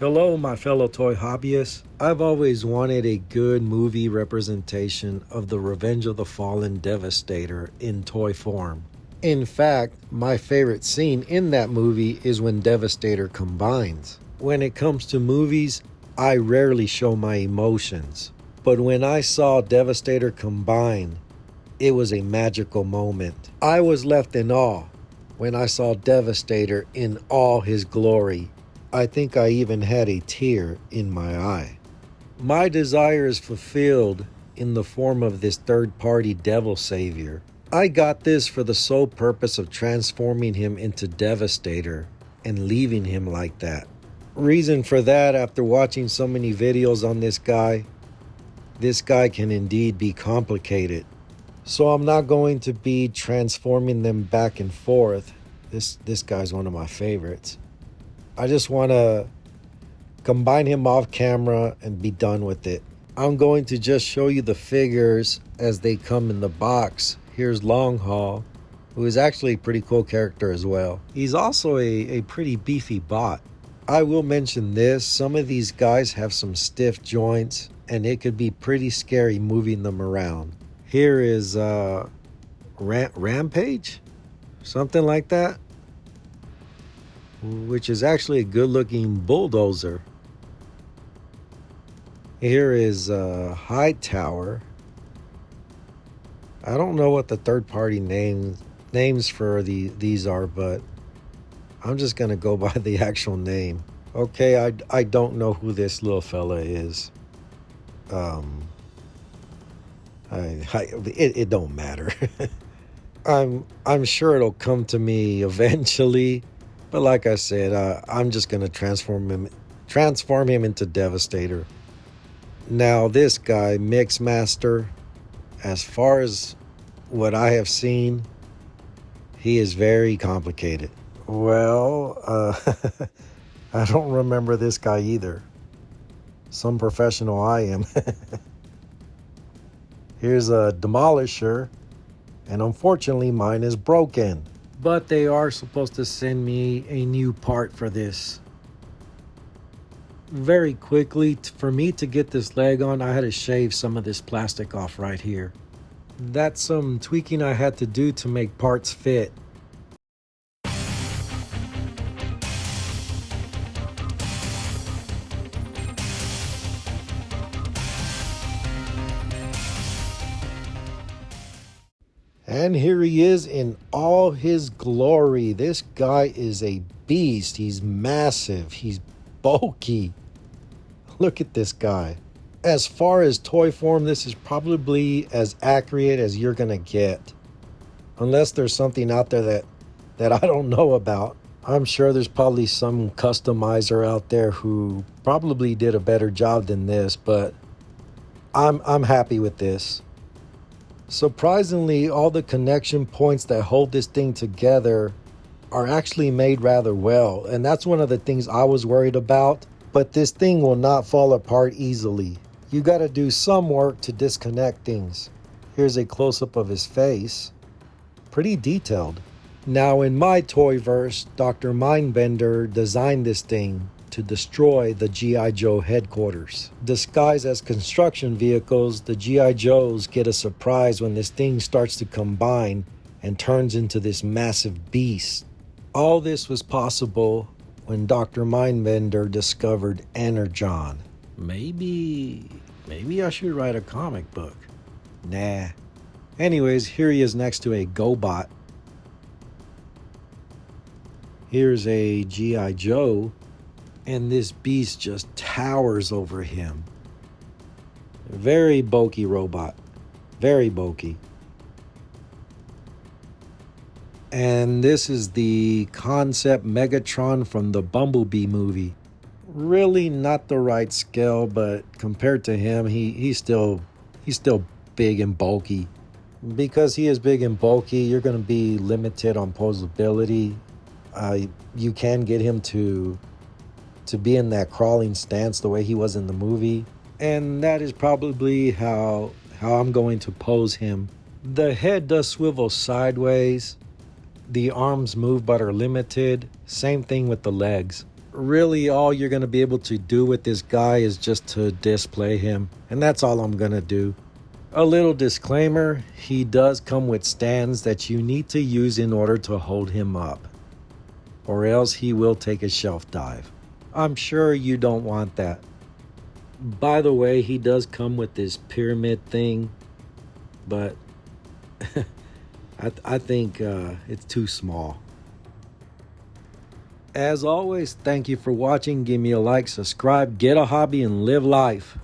Hello, my fellow toy hobbyists. I've always wanted a good movie representation of the Revenge of the Fallen Devastator in toy form. In fact, my favorite scene in that movie is when Devastator combines. When it comes to movies, I rarely show my emotions. But when I saw Devastator combine, it was a magical moment. I was left in awe when I saw Devastator in all his glory. I think I even had a tear in my eye. My desire is fulfilled in the form of this third-party Devil Saviour. I got this for the sole purpose of transforming him into Devastator and leaving him like that. Reason for that, after watching so many videos on this guy can indeed be complicated. So I'm not going to be transforming them back and forth. This guy's one of my favorites. I just want to combine him off camera and be done with it. I'm going to just show you the figures as they come in the box. Here's Long Haul, who is actually a pretty cool character as well. He's also a pretty beefy bot. I will mention this, some of these guys have some stiff joints and it could be pretty scary moving them around. Here is Rampage, something like that, which is actually a good-looking bulldozer. Here is Hightower. I don't know what the third-party names for these are, but I'm just gonna go by the actual name. Okay, I don't know who this little fella is. It don't matter. I'm sure it'll come to me eventually. But like I said, I'm just going to transform him into Devastator. Now this guy, Mixmaster, as far as what I have seen, he is very complicated. Well, I don't remember this guy either. Some professional I am. Here's a Demolisher, and unfortunately mine is broken. But they are supposed to send me a new part for this. Very quickly, for me to get this leg on, I had to shave some of this plastic off right here. That's some tweaking I had to do to make parts fit. And here he is in all his glory. This guy is a beast. He's massive. He's bulky. Look at this guy. As far as toy form, this is probably as accurate as you're going to get. Unless there's something out there that I don't know about. I'm sure there's probably some customizer out there who probably did a better job than this, but I'm happy with this. Surprisingly, all the connection points that hold this thing together are actually made rather well. And that's one of the things I was worried about. But this thing will not fall apart easily. You got to do some work to disconnect things. Here's a close-up of his face. Pretty detailed. Now in my Toyverse, Dr. Mindbender designed this thing to destroy the G.I. Joe headquarters. Disguised as construction vehicles, the G.I. Joes get a surprise when this thing starts to combine and turns into this massive beast. All this was possible when Dr. Mindbender discovered Energon. Maybe I should write a comic book. Nah. Anyways, here he is next to a GoBot. Here's a G.I. Joe. And this beast just towers over him. Very bulky robot. Very bulky. And this is the concept Megatron from the Bumblebee movie. Really not the right scale, but compared to him, he's still big and bulky. Because he is big and bulky, you're going to be limited on Poseability. You can get him to be in that crawling stance the way he was in the movie. And that is probably how I'm going to pose him. The head does swivel sideways. The arms move but are limited. Same thing with the legs. really all you're going to be able to do with this guy is just to display him. And that's all I'm going to do. A little disclaimer, he does come with stands that you need to use in order to hold him up, or else he will take a shelf dive. I'm sure you don't want that. By the way, he does come with this pyramid thing, but I think it's too small. As always, thank you for watching. Give me a like, subscribe, get a hobby, and live life.